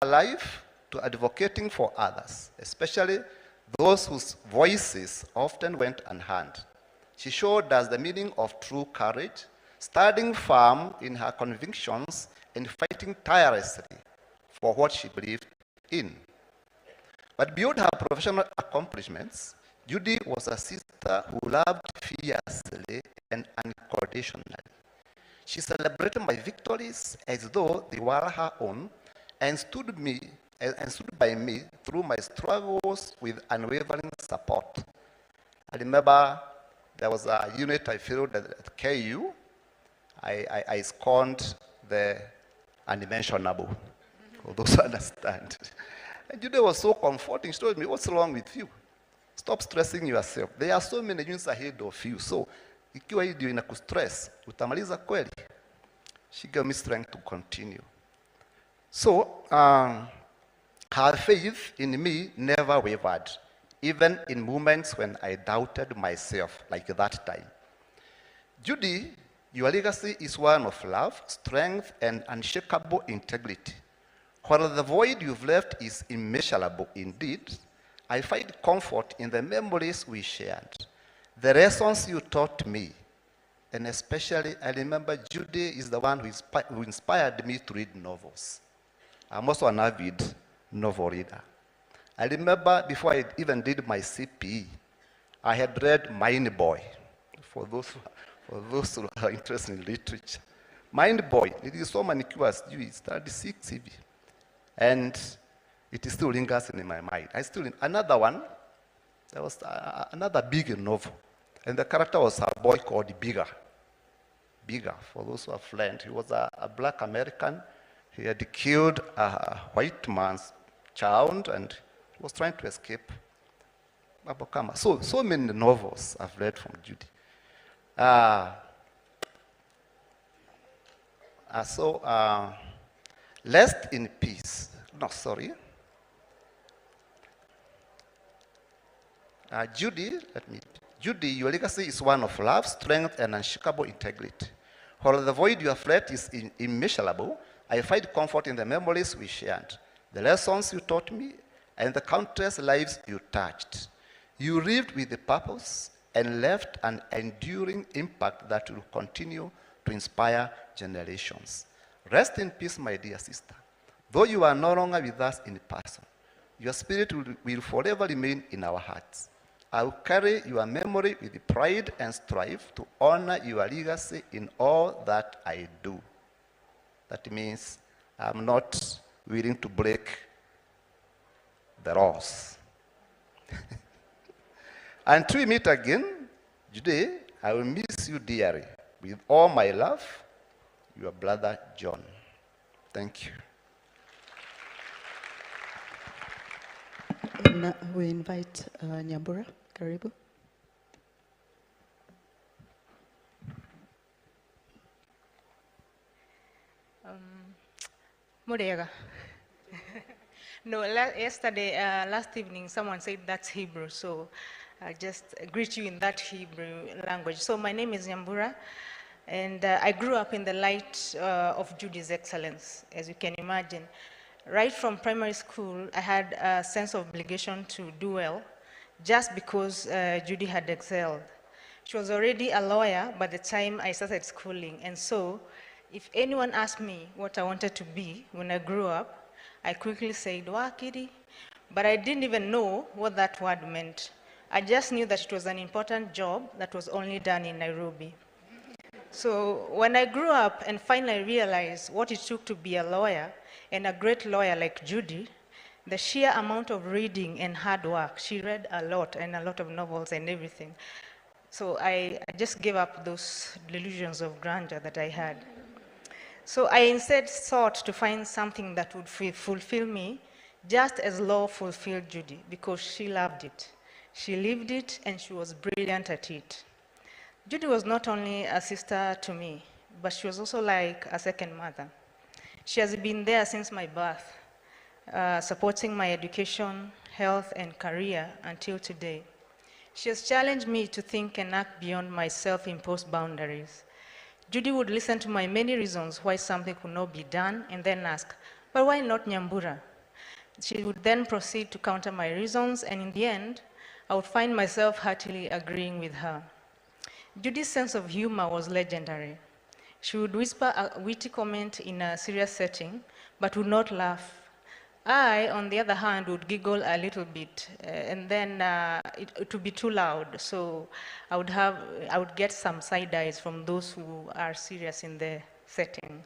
her life to advocating for others, especially those whose voices often went unheard. She showed us the meaning of true courage, standing firm in her convictions and fighting tirelessly for what she believed in. But beyond her professional accomplishments, Judy was a sister who loved fiercely and unconditionally. She celebrated my victories as though they were her own and stood by me through my struggles with unwavering support. I remember there was a unit I filled at KU. I scorned the unimaginable, for those who understand. And Judy was so comforting. She told me, what's wrong with you? Stop stressing yourself. There are so many units ahead of you. So, ikiwa hii ndio inakustress, utamaliza kweli. She gave me strength to continue. So, her faith in me never wavered, even in moments when I doubted myself, like that time. Judy, your legacy is one of love, strength, and unshakable integrity. While the void you've left is immeasurable indeed, I find comfort in the memories we shared, the lessons you taught me, and especially I remember Judy is the one who inspired me to read novels. I'm also an avid novel reader. I remember before I even did my CPE, I had read Mind Boy, for those who are interested in literature. Mind Boy, it is so many QS, it's 36 EV. And it still lingers in my mind. Another one, there was another big novel. And the character was a boy called Bigger. Bigger, for those who have learned. He was a black American. He had killed a white man's child and he was trying to escape. So many novels I've read from Judy. Rest in peace. No, sorry. Judy, your legacy is one of love, strength, and unshakable integrity. While the void you have left is immeasurable, I find comfort in the memories we shared, the lessons you taught me, and the countless lives you touched. You lived with a purpose and left an enduring impact that will continue to inspire generations. Rest in peace, my dear sister. Though you are no longer with us in person, your spirit will forever remain in our hearts. I will carry your memory with pride and strive to honor your legacy in all that I do. That means I'm not willing to break the laws. Until we meet again, today, I will miss you dearly. With all my love, your brother John. Thank you. Now we invite Nyambura. Karibu. Mudega. No, last evening, someone said that's Hebrew, so I just greet you in that Hebrew language. So my name is Nyambura, and I grew up in the light of Judy's excellence, as you can imagine. Right from primary school, I had a sense of obligation to do well, just because Judy had excelled. She was already a lawyer by the time I started schooling, and so if anyone asked me what I wanted to be when I grew up, I quickly said, Wakiri, but I didn't even know what that word meant. I just knew that it was an important job that was only done in Nairobi. So when I grew up and finally realized what it took to be a lawyer, and a great lawyer like Judy, the sheer amount of reading and hard work, she read a lot and a lot of novels and everything. So I just gave up those delusions of grandeur that I had. So I instead sought to find something that would fulfill me just as law fulfilled Judy, because she loved it. She lived it and she was brilliant at it. Judy was not only a sister to me, but she was also like a second mother. She has been there since my birth, supporting my education, health, and career until today. She has challenged me to think and act beyond my self-imposed boundaries. Judy would listen to my many reasons why something could not be done and then ask, but why not Nyambura? She would then proceed to counter my reasons, and in the end, I would find myself heartily agreeing with her. Judy's sense of humor was legendary. She would whisper a witty comment in a serious setting, but would not laugh. I, on the other hand, would giggle a little bit, and then it would be too loud. So I would get some side eyes from those who are serious in the setting.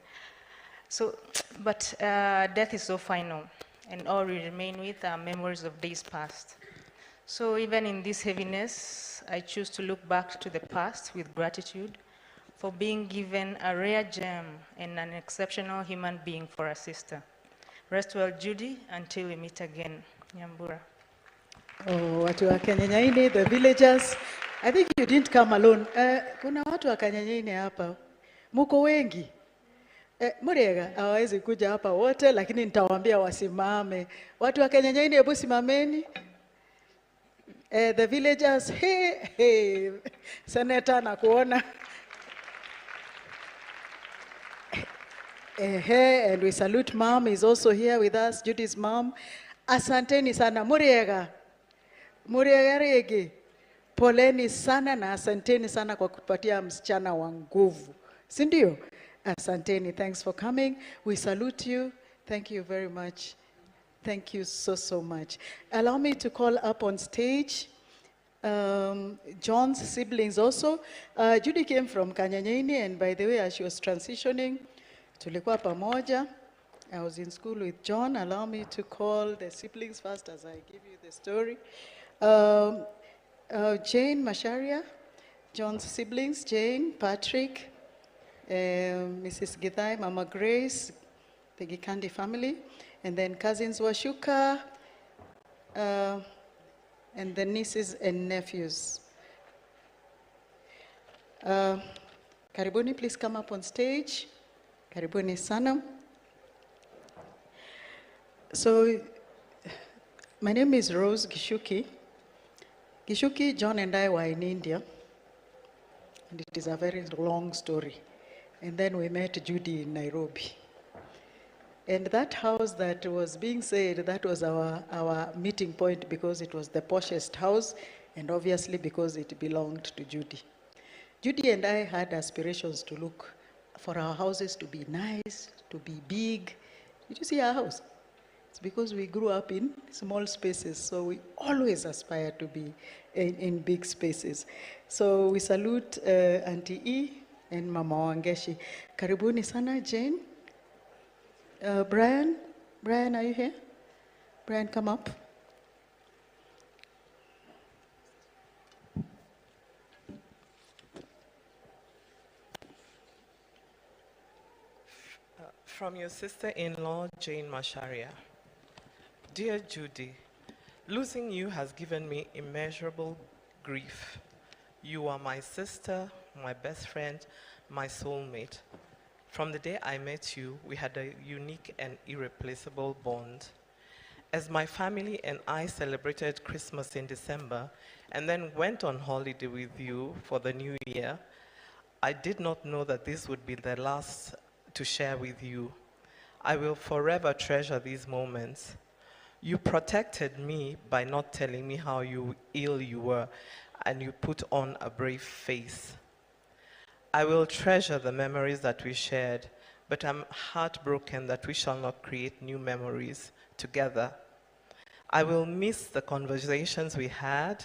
So, but death is so final, and all we remain with are memories of days past. So even in this heaviness, I choose to look back to the past with gratitude for being given a rare gem and an exceptional human being for a sister. Rest well, Judy, until we meet again. Nyambura. Oh, watu wa Kanyanyaini, the villagers. I think you didn't come alone. Kuna watu wa Kanyanyaini hapa. Muko wengi. Muriega, hawawezi kuja hapa wote, lakini nitawaambia wasimame. Watu wa Kanyanyaini, hebu simameni. The villagers, hey, Senator nakuona. And we salute mom is also here with us, Judy's mom. Asanteni sana, Muriega rege. Poleni sana na asanteni sana kwa kupatia msichana wa nguvu. Si ndio? Asanteni, thanks for coming. We salute you. Thank you very much. Thank you so much. Allow me to call up on stage John's siblings also. Judy came from Kanyanyaini, and by the way, as she was transitioning, tulikuwa pamoja. I was in school with John. Allow me to call the siblings first as I give you the story. Jane Masharia, John's siblings, Jane, Patrick, Mrs. Githai, Mama Grace, the Gikandi family, and then cousins Washuka, and the nieces and nephews. Karibuni, please come up on stage. Karibuni sana. So, my name is Rose Gishuki. Gishuki, John and I were in India, and it is a very long story. And then we met Judy in Nairobi. And that house that was being said, that was our meeting point because it was the poshest house, and obviously because it belonged to Judy. Judy and I had aspirations to look for our houses to be nice, to be big. Did you see our house? It's because we grew up in small spaces, so we always aspire to be in big spaces. So we salute Auntie E and Mama Wangeshi. Karibuni sana, Jane. Brian, are you here? Brian, come up. From your sister-in-law, Jane Masharia. Dear Judy, losing you has given me immeasurable grief. You are my sister, my best friend, my soulmate. From the day I met you, we had a unique and irreplaceable bond. As my family and I celebrated Christmas in December and then went on holiday with you for the new year, I did not know that this would be the last to share with you. I will forever treasure these moments. You protected me by not telling me how ill you were, and you put on a brave face. I will treasure the memories that we shared, but I'm heartbroken that we shall not create new memories together. I will miss the conversations we had,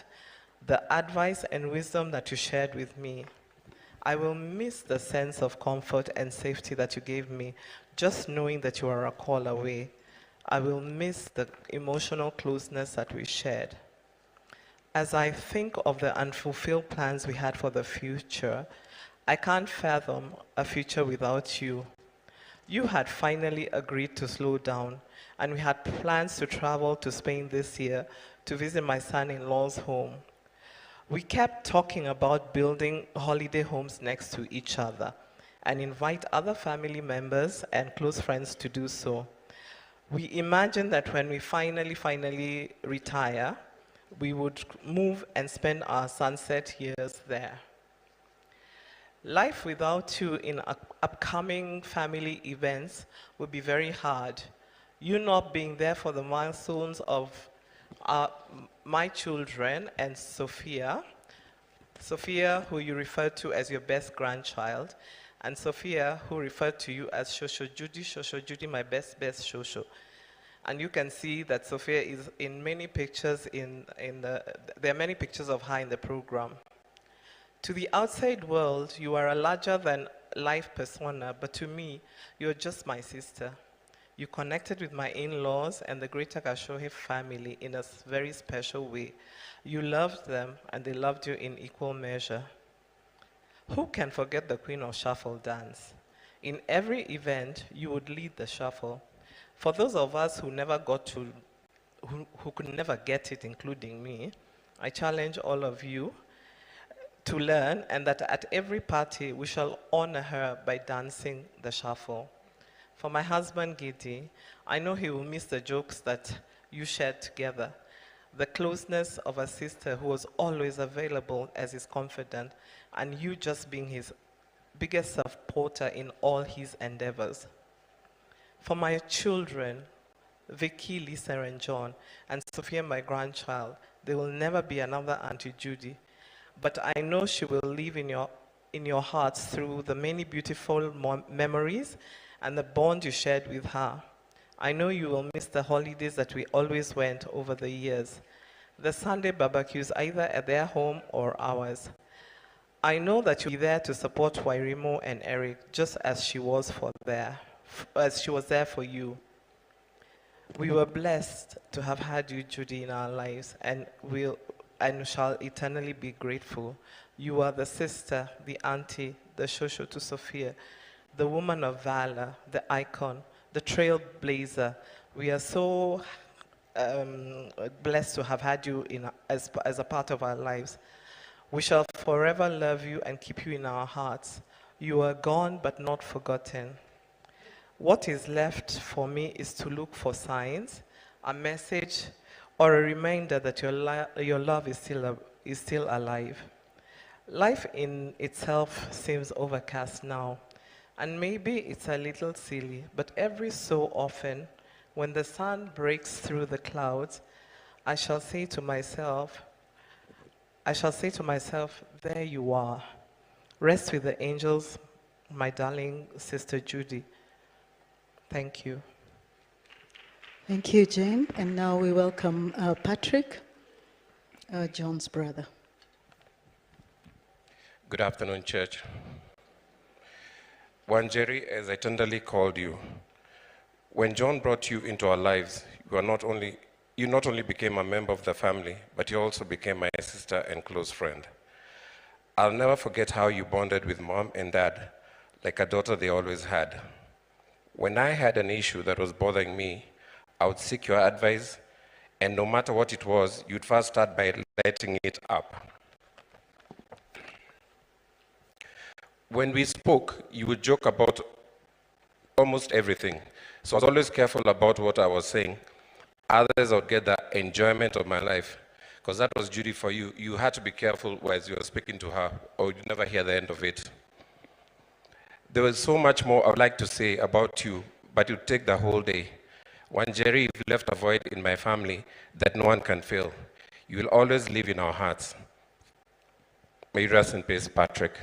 the advice and wisdom that you shared with me. I will miss the sense of comfort and safety that you gave me, just knowing that you are a call away. I will miss the emotional closeness that we shared. As I think of the unfulfilled plans we had for the future, I can't fathom a future without you. You had finally agreed to slow down, and we had plans to travel to Spain this year to visit my son-in-law's home. We kept talking about building holiday homes next to each other and invite other family members and close friends to do so. We imagined that when we finally retire, we would move and spend our sunset years there. Life without you in upcoming family events would be very hard. You not being there for the milestones of my children and Sophia, who you referred to as your best grandchild, and Sophia, who referred to you as Shosho Judy, my best Shosho. And you can see that Sophia is in many pictures there are many pictures of her in the program. To the outside world, you are a larger than life persona, but to me, you're just my sister. You connected with my in-laws and the greater Kashohe family in a very special way. You loved them and they loved you in equal measure. Who can forget the Queen of Shuffle dance? In every event, you would lead the shuffle. For those of us who never got to, who could never get it, including me, I challenge all of you to learn, and that at every party we shall honor her by dancing the shuffle. For my husband Gidi, I know he will miss the jokes that you shared together, the closeness of a sister who was always available as his confidant, and you just being his biggest supporter in all his endeavors. For my children, Vicky, Lisa, and John, and Sophia, my grandchild, there will never be another Auntie Judy, but I know she will live in your hearts through the many beautiful memories and the bond you shared with her. I know you will miss the holidays that we always went over the years, the Sunday barbecues either at their home or ours. I know that you'll be there to support Wairimo and Eric just as she was there for you. We were blessed to have had you, Judy, in our lives, and shall eternally be grateful. You are the sister, the auntie, the shosho to Sophia, the woman of valor, the icon, the trailblazer. We are so blessed to have had you as a part of our lives. We shall forever love you and keep you in our hearts. You are gone but not forgotten. What is left for me is to look for signs, a message, or a reminder that your love is still alive. Life in itself seems overcast now, and maybe it's a little silly, but every so often, when the sun breaks through the clouds, I shall say to myself, there you are. Rest with the angels, my darling sister Judy. Thank you. Thank you, Jane. And now we welcome Patrick, John's brother. Good afternoon, church. Wanjeri, as I tenderly called you, when John brought you into our lives, you not only became a member of the family, but you also became my sister and close friend. I'll never forget how you bonded with mom and dad, like a daughter they always had. When I had an issue that was bothering me, I would seek your advice, and no matter what it was, you'd first start by letting it up. When we spoke, you would joke about almost everything. So I was always careful about what I was saying. Others would get the enjoyment of my life, because that was Judy for you. You had to be careful as you were speaking to her, or you'd never hear the end of it. There was so much more I would like to say about you, but it would take the whole day. Wanjeri, you've left a void in my family that no one can fill. You will always live in our hearts. May you rest in peace, Patrick.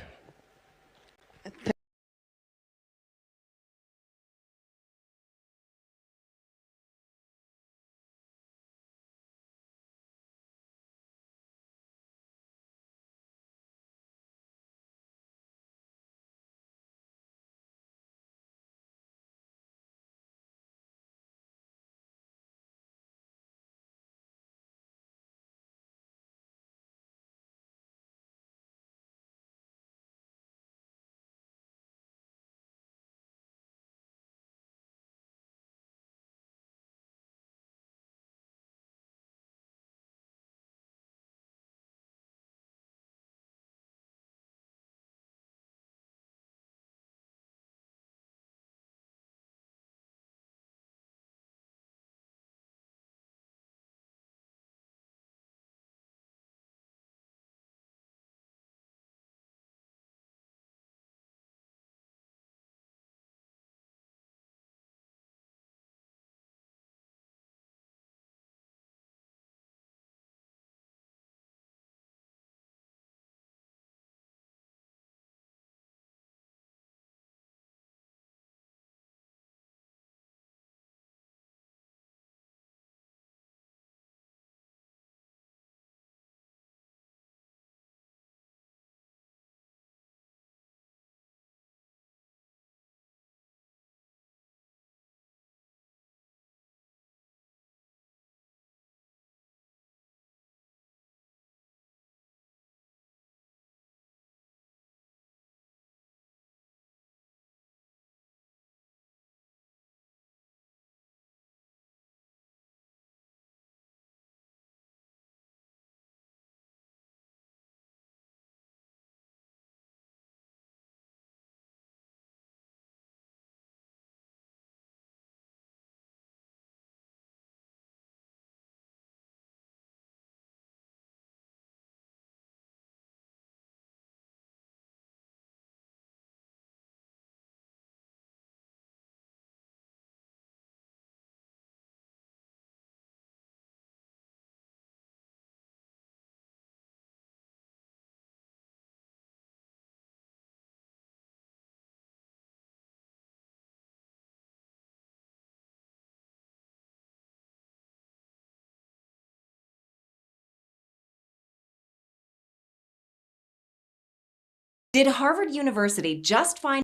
Did Harvard University just find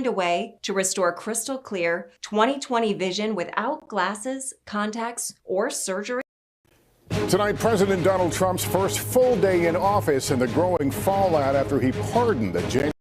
a way to restore crystal clear 20/20 vision without glasses, contacts, or surgery? Tonight, President Donald Trump's first full day in office and the growing fallout after he pardoned the January